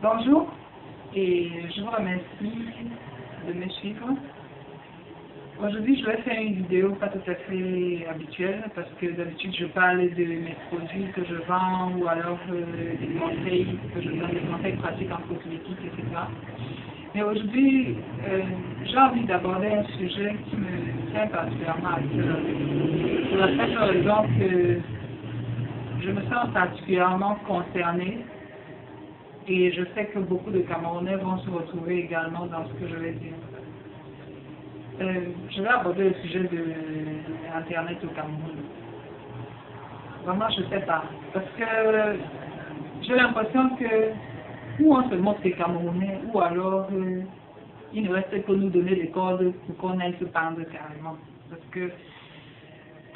Bonjour et je vous remercie de me suivre. Aujourd'hui, je vais faire une vidéo pas tout à fait habituelle parce que d'habitude, je parle de mes produits que je vends ou alors des conseils que je donne, des conseils pratiques en cosmétique, etc. Mais aujourd'hui, j'ai envie d'aborder un sujet qui me tient particulièrement à cœur. Pour la simple raison que je me sens particulièrement concernée et je sais que beaucoup de Camerounais vont se retrouver également dans ce que je vais dire. Je vais aborder le sujet de Internet au Cameroun. Vraiment, je ne sais pas. Parce que j'ai l'impression que ou on se moque des Camerounais, ou alors il ne reste que nous donner des cordes pour qu'on aille se pendre carrément. Parce que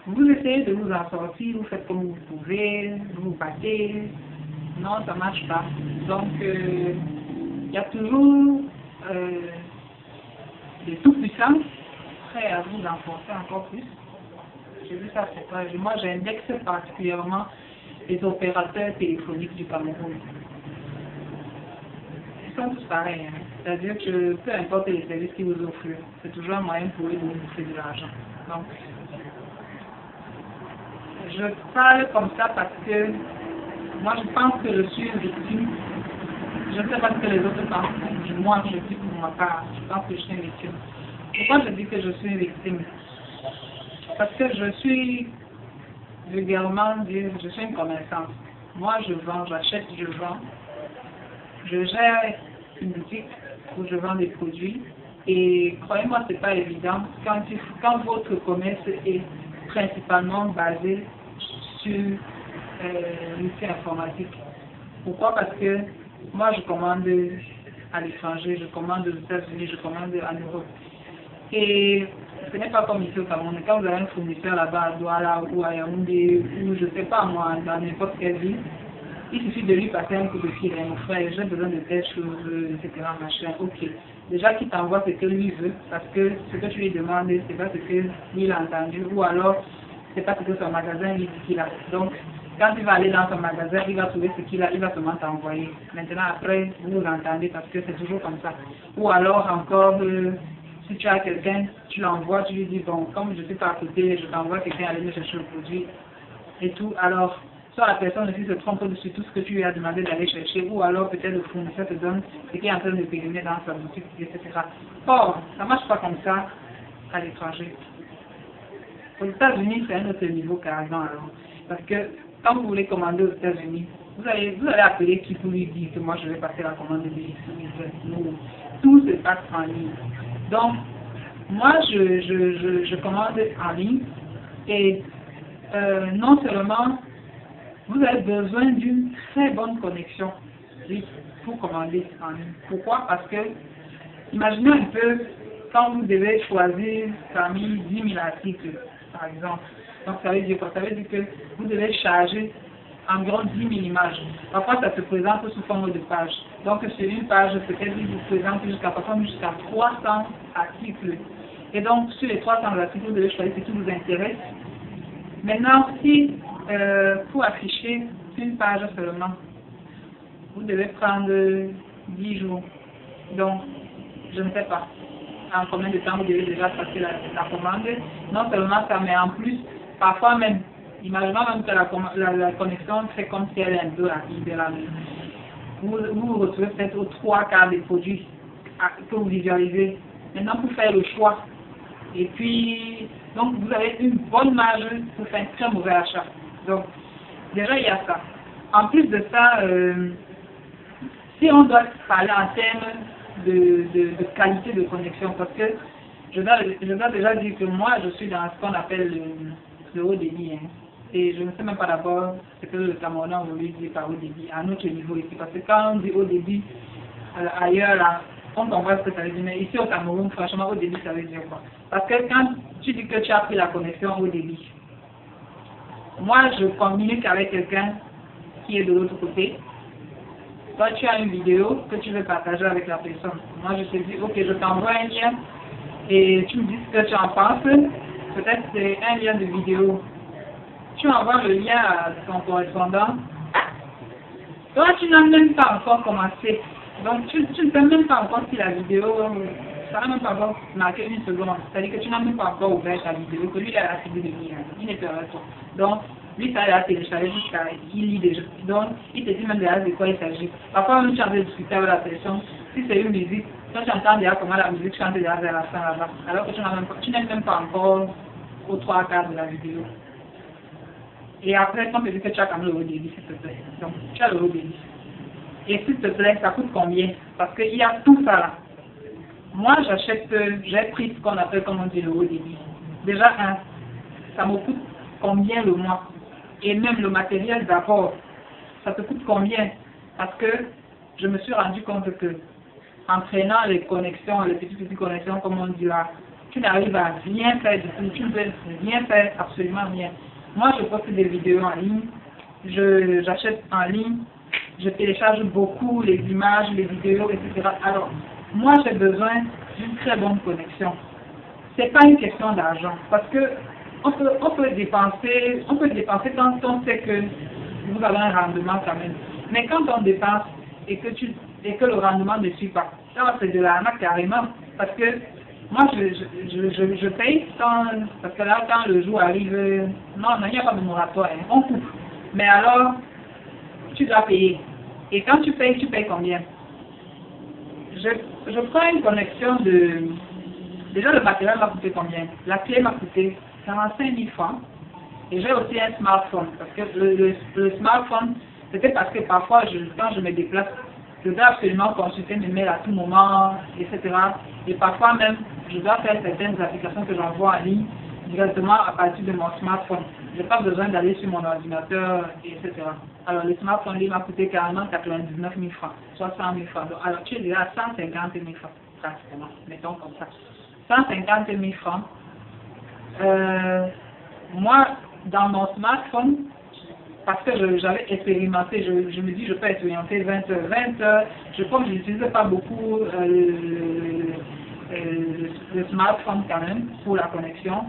vous essayez de vous en sortir, vous faites comme vous pouvez, vous vous battez. Non, ça ne marche pas. Donc, il y a toujours des tout-puissants prêts à vous enfoncer encore plus. J'ai vu ça c'est vrai. Moi, j'indexe particulièrement les opérateurs téléphoniques du Cameroun. Ils sont tous pareils. Hein. C'est-à-dire que peu importe les services qu'ils vous offrent, c'est toujours un moyen pour eux de vous bouffer de l'argent. Donc, je parle comme ça parce que moi, je pense que je suis une victime. Je ne sais pas ce que les autres pensent. Moi, je dis pour ma part, je pense que je suis une victime. Pourquoi je dis que je suis une victime? Parce que je suis, vulgairement dire, je suis une commerçante. Moi, je vends, j'achète, je vends. Je gère une boutique où je vends des produits. Et croyez-moi, ce n'est pas évident quand votre commerce est principalement basé sur l'outil informatique. Pourquoi? Parce que moi, je commande à l'étranger, je commande aux États-Unis, je commande en Europe. Et ce n'est pas comme ici au Cameroun. Quand vous avez un fournisseur là-bas à Douala ou à Yaoundé, ou je ne sais pas moi, dans n'importe quelle ville, il suffit de lui passer un coup de fil, mon frère, j'ai besoin de telle chose, etc. Machin. Ok. Déjà qu'il t'envoie ce que lui veut, parce que ce que tu lui demandes, c'est pas ce que lui il a entendu, ou alors c'est pas ce que son magasin lui dit qu'il a. Donc, quand il va aller dans son magasin, il va trouver ce qu'il a, il va seulement t'envoyer. Maintenant, après, vous l'entendez parce que c'est toujours comme ça. Ou alors encore, si tu as quelqu'un, tu l'envoies, tu lui dis, bon, comme je ne suis pas à côté, je t'envoie quelqu'un aller me chercher le produit et tout. Alors, soit la personne aussi se trompe sur tout ce que tu lui as demandé d'aller chercher, ou alors peut-être le fournisseur te donne ce qui est en train de périmer dans sa boutique, etc. Or, ça ne marche pas comme ça à l'étranger. Aux États-Unis, c'est un autre niveau carrément. Alors. Parce que quand vous voulez commander aux États-Unis, vous allez appeler qui pour lui dire que moi je vais passer la commande de ici. Tout se passe en ligne. Donc, moi je commande en ligne et non seulement vous avez besoin d'une très bonne connexion pour commander en ligne. Pourquoi? Parce que, imaginez un peu quand vous devez choisir parmi 10 000 articles, par exemple. Donc ça veut dire quoi? Ça veut dire que vous devez charger environ 10 000 images. Parfois ça se présente sous forme de page. Donc sur une page, peut-être il vous présente jusqu'à 300 articles. Et donc sur les 300 articles, vous devez choisir ce qui vous intéresse. Maintenant, si pour afficher une page seulement, vous devez prendre 10 jours. Donc, je ne sais pas en combien de temps vous devez déjà passer la commande. Non seulement ça, mais en plus, parfois même, imaginons même que la connexion fait comme si elle est un peu rapide. Vous vous retrouvez peut-être aux 3/4 des produits que vous visualisez. Maintenant, pour faire le choix. Et puis, donc vous avez une bonne marge pour faire un très mauvais achat. Donc, déjà, il y a ça. En plus de ça, si on doit parler en termes de qualité de connexion, parce que je dois déjà dire que moi, je suis dans ce qu'on appelle le haut débit. Hein. Et je ne sais même pas d'abord ce que le Camerounais a voulu dire par haut débit, à notre niveau ici. Parce que quand on dit haut débit ailleurs, là, on comprend ce que ça veut dire. Mais ici au Cameroun, franchement, haut débit, ça veut dire quoi? Parce que quand tu dis que tu as pris la connexion haut débit, moi, je communique avec quelqu'un qui est de l'autre côté. Toi, tu as une vidéo que tu veux partager avec la personne. Moi, je te dis, ok, je t'envoie un lien et tu me dis ce que tu en penses. Peut-être c'est un lien de vidéo. Tu envoies le lien à ton correspondant Toi, tu n'as même pas encore commencé. Donc, tu ne sais même pas encore si la vidéo, ça n'a même pas encore marqué une seconde. C'est-à-dire que tu n'as même pas encore ouvert ta vidéo, que lui, il a activé de lire. Il n'est pas là, toi. Donc, lui, ça, il a téléchargé jusqu'à, il lit déjà. Donc, il te dit même déjà de quoi il s'agit. Parfois, même, tu as discuté avec la personne. Si c'est une musique, toi, tu entends déjà comment la musique chante déjà vers la fin là-bas. Alors que tu n'es même pas encore aux trois quarts de la vidéo. Et après, quand tu dis que tu as quand même le haut débit, s'il te plaît. Donc, tu as le haut débit. Et s'il te plaît, ça coûte combien? Parce qu'il y a tout ça là. Moi, j'achète, j'ai pris ce qu'on appelle, comme on dit, le haut débit. Déjà, ça me coûte combien le mois? Et même le matériel d'abord, ça te coûte combien? Parce que je me suis rendu compte que, en prenant les connexions, les petites connexions, comme on dit là, tu n'arrives à rien faire du tout, tu ne peux rien faire, absolument rien. Moi, je poste des vidéos en ligne, j'achète en ligne, je télécharge beaucoup les images, les vidéos, etc. Alors, moi, j'ai besoin d'une très bonne connexion. Ce n'est pas une question d'argent, parce que on peut dépenser quand on sait que vous avez un rendement quand même. Mais quand on dépense et que le rendement ne suit pas, ça c'est de l'arnaque carrément, parce que moi, je paye parce que là, quand le jour arrive, non, il n'y a pas de moratoire, hein, on coupe. Mais alors, tu dois payer. Et quand tu payes combien? Je prends une connexion de... Déjà, le matériel m'a coûté combien? La clé m'a coûté 45 000 francs. Et j'ai aussi un smartphone. Parce que le smartphone, c'était parce que parfois, quand je me déplace, je dois absolument consulter mes mails à tout moment, etc. Et parfois même, je dois faire certaines applications que j'envoie en ligne directement à partir de mon smartphone. Je n'ai pas besoin d'aller sur mon ordinateur, etc. Alors, le smartphone, il m'a coûté carrément 99 000 francs, 60 000 francs. Donc, alors, tu es déjà à 150 000 francs, pratiquement, mettons comme ça. 150 000 francs. Moi, dans mon smartphone, parce que j'avais expérimenté, je me dis je peux expérimenter 20 heures. 20 heures, comme je n'utilisais pas beaucoup le smartphone quand même pour la connexion,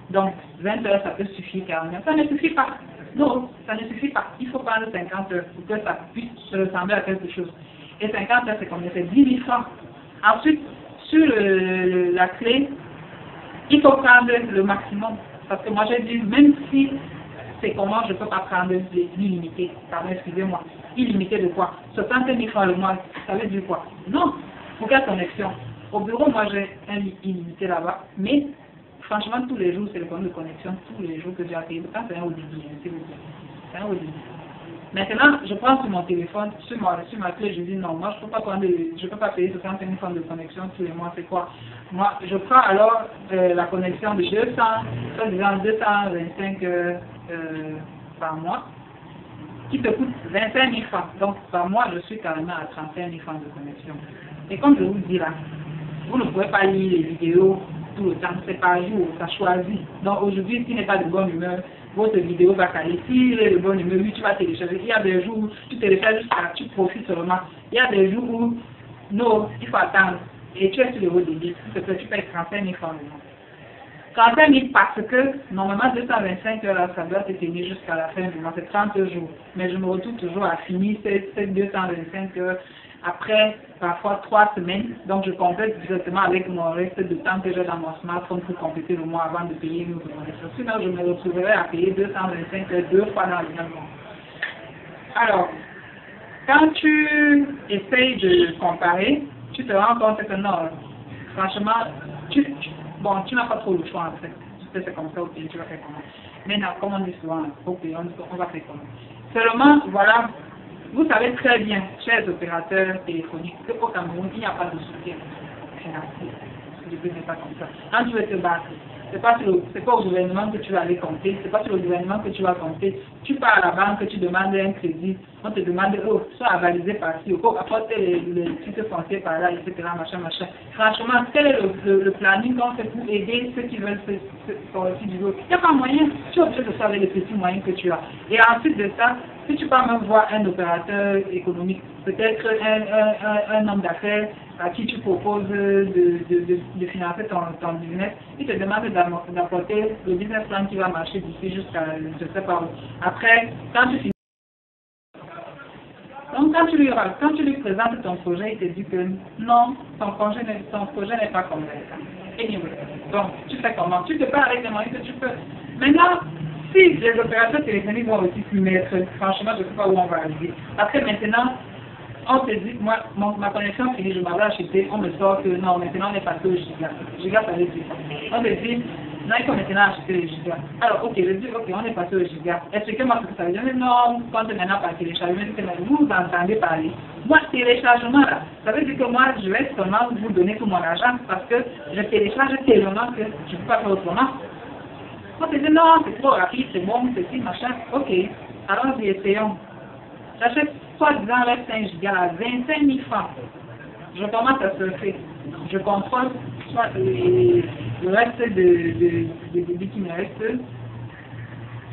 donc 20 heures ça peut suffire carrément. Ça ne suffit pas. Non, ça ne suffit pas. Il faut prendre 50 heures pour que ça puisse ressembler à quelque chose. Et 50 heures c'est combien? C'est 10 000 francs. Ensuite, sur la clé, il faut prendre le maximum. Parce que moi j'ai dit, même si c'est comment je ne peux pas prendre l'illimité. Pardon, excusez-moi. Illimité de quoi? 60 000 francs le mois, ça veut dire quoi? Non. Pour quelle connexion? Au bureau, moi j'ai un illimité là-bas, mais franchement, tous les jours, c'est le problème de connexion, tous les jours que j'ai à payer. Quand c'est un haut débit, s'il vous plaît. C'est un haut débit. Maintenant, je prends sur mon téléphone, sur ma clé, je dis non, moi je ne peux pas payer 60 000 francs de connexion tous les mois, c'est quoi? Moi, je prends alors la connexion de 225 par mois, qui te coûte 25 000 francs. Donc, par mois, je suis carrément à 35 000 francs de connexion. Et comme je vous dis là, vous ne pouvez pas lire les vidéos tout le temps, c'est par jour, ça choisit. Donc, aujourd'hui, s'il n'est pas de bonne humeur, votre vidéo va caler. S'il est de bonne humeur, oui, tu vas télécharger. Il y a des jours où tu télécharges jusqu'à tu profites seulement. Il y a des jours où, non, il faut attendre. Et tu es sur le haut débit, parce que tu payes 35 000 francs le mois. 35 000 parce que, normalement, 225 heures, là, ça doit se tenir jusqu'à la fin du mois, c'est 30 jours. Mais je me retrouve toujours à finir ces 225 heures après, parfois 3 semaines. Donc, je complète directement avec mon reste de temps que j'ai dans mon smartphone pour compléter le mois avant de payer une autre connexion. Sinon, je me retrouverai à payer 225 heures 2 fois dans le même mois. Alors, quand tu essayes de comparer, tu te rends compte que non, franchement, tu n'as pas trop le choix en fait. Tu sais, c'est comme ça au pays, tu vas faire comment. Maintenant, comme on dit souvent, au pays, on va faire comment. Seulement, voilà, vous savez très bien, chers opérateurs téléphoniques, qu'au Cameroun, il n'y a pas de soutien financier. Le but n'est pas comme ça. Quand tu veux te battre, c'est pas au gouvernement que tu vas aller compter, c'est pas sur le gouvernement que tu vas compter. Tu pars à la banque, tu demandes un crédit, on te demande, oh, soit avalisé par-ci, ou apporter les titres fonciers par là, etc., machin, machin. Franchement, quel est le planning qu'on fait pour aider ceux qui veulent sortir du lot? Il n'y a pas moyen, tu es obligé de faire avec les petits moyens que tu as. Et ensuite de ça, si tu peux même voir un opérateur économique, peut-être un homme d'affaires à qui tu proposes de financer ton business, il te demande d'apporter le business plan qui va marcher d'ici jusqu'à je ne sais pas où. Après, quand tu finis, Donc quand tu lui présentes ton projet, il te dit que non, ton projet n'est pas comme ça. Anyway, donc tu fais comment? Tu te parles avec les moyens que tu peux. Maintenant, si les opérateurs téléphoniques vont aussi s'y mettre, franchement, je ne sais pas où on va arriver. Parce que maintenant, on te dit, moi, ma connexion finie, je m'avais acheté, on me sort que non, maintenant on est passé au giga. Giga, ça veut dire ça. On te dit, non, il faut maintenant acheter les gigas. Alors, ok, je dis, ok, on est passé au giga. Expliquez-moi ce que ça veut dire. Non, quand maintenant par téléchargement, vous entendez parler. Moi, téléchargement, là, ça veut dire que moi, je vais seulement vous donner tout mon argent parce que je télécharge tellement que je ne peux pas faire autrement. On te dit, non, c'est trop rapide, c'est bon, c'est si, machin. Ok, allons-y, essayons. J'achète soi-disant les 5 gigas à 25 000 francs. Je commence à surfer. Je contrôle soit le reste de débit qui me reste.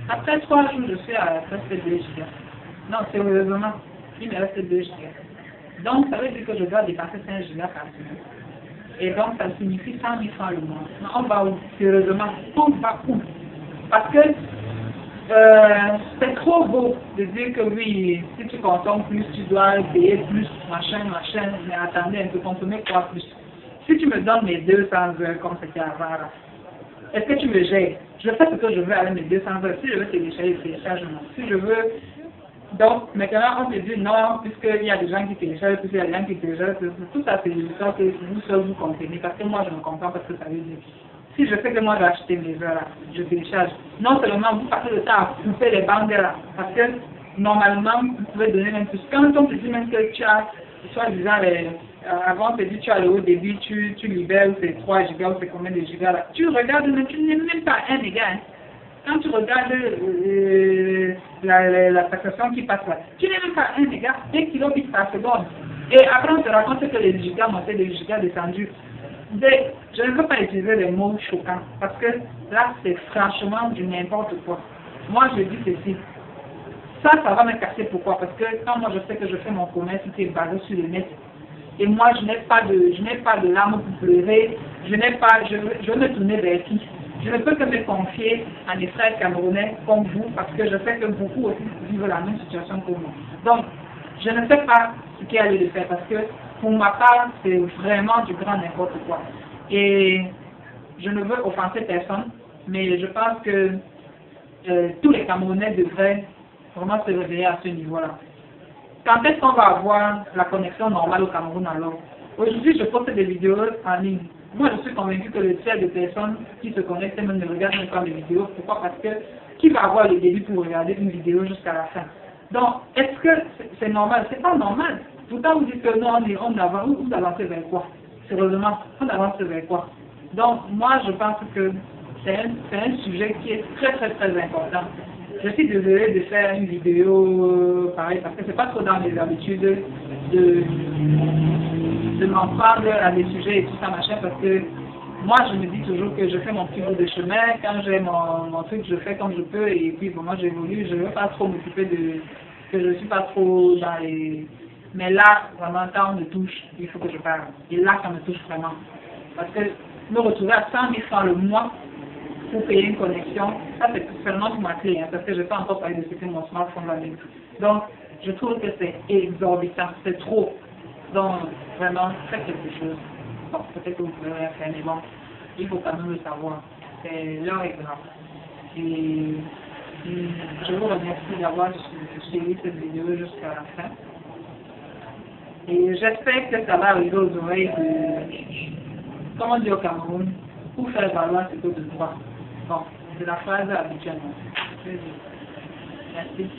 Après 3 jours, je suis à presque 2 gigas. Non, sérieusement, il me reste 2 gigas. Donc, ça veut dire que je dois dépasser 5 gigas par semaine. Et donc, ça signifie 100 000 francs le mois. On va où? Sérieusement, on va où? Parce que c'est trop beau de dire que oui, si tu consommes plus, tu dois payer plus, machin, mais attendez un peu, consommer quoi plus? Si tu me donnes mes 200 heures comme c'était avant, est-ce que tu me gères? Je fais ce que je veux avec mes 200 heures. Si je veux télécharger, je télécharge. Si je veux... Donc, maintenant, on te dit non, puisqu'il y a des gens qui téléchargent, puisqu'il y a des gens qui téléchargent, tout ça, c'est l'histoire que vous seul vous comprenez, parce que moi, je ne comprends pas ce que ça veut dire. Si je sais que moi, j'ai acheté mes heures là, je télécharge. Non seulement vous passez le temps à couper les bandes là, parce que normalement, vous pouvez donner même plus. Quand on te dit même que tu as, soi-disant, avant on te dit tu as le haut débit, tu libères, c'est 3 gigas ou c'est combien de gigas là. Tu regardes, mais tu n'es même pas 1 méga. Hein. Quand tu regardes la taxation qui passe là, tu n'es même pas 1 méga, 1 kilobit par seconde. Et après on te raconte que les gigas montaient, les gigas descendus. Je ne veux pas utiliser les mots choquants, parce que là c'est franchement du n'importe quoi. Moi je dis ceci. Ça va me casser. Pourquoi? Parce que quand moi je sais que je fais mon commerce qui est basé sur le net, et moi je n'ai pas de larmes pour pleurer, je veux me tourner vers qui? Je ne peux que me confier à des frères camerounais comme vous, parce que je sais que beaucoup aussi vivent la même situation que moi. Donc, je ne sais pas ce qu'il y a lieu de faire, parce que pour ma part, c'est vraiment du grand n'importe quoi. Et je ne veux offenser personne, mais je pense que tous les Camerounais devraient vraiment se réveiller à ce niveau-là. Quand est-ce qu'on va avoir la connexion normale au Cameroun alors? Aujourd'hui, je poste des vidéos en ligne. Moi, je suis convaincu que le tiers de personnes qui se connectent même ne regardent même pas mes vidéos. Pourquoi? Parce que qui va avoir le début pour regarder une vidéo jusqu'à la fin? Donc, est-ce que c'est normal? C'est pas normal. Pourtant, vous dites que non, on avance, vous avancez vers quoi? Sérieusement, on avance vers quoi? Donc, moi, je pense que c'est un sujet qui est très, très, très important. Je suis désolée de faire une vidéo pareil, parce que c'est pas trop dans mes habitudes de m'en prendre à des sujets et tout ça, machin, parce que moi, je me dis toujours que je fais mon petit bout de chemin, quand j'ai mon truc, je fais comme je peux, et puis bon, moi, j'évolue, je ne veux pas trop m'occuper que je ne suis pas trop dans les... Mais là, vraiment, quand on me touche, il faut que je parle. Et là, ça me touche vraiment. Parce que me retrouver à 100 000 francs le mois pour payer une connexion, ça c'est seulement pour ma clé, hein, parce que je n'ai pas encore parlé de ce que mon smartphone va dire. Donc, je trouve que c'est exorbitant, c'est trop. Donc, vraiment, faites quelque chose. Bon, peut-être que vous pouvez rien faire, mais bon, il faut quand même le savoir. L'heure est grave. Et je vous remercie d'avoir suivi cette vidéo jusqu'à la fin. Et j'espère que ça va arriver aux oreilles de, comment dire au Cameroun, pour faire valoir ce que de droit. Bon, c'est la phrase habituelle. Merci.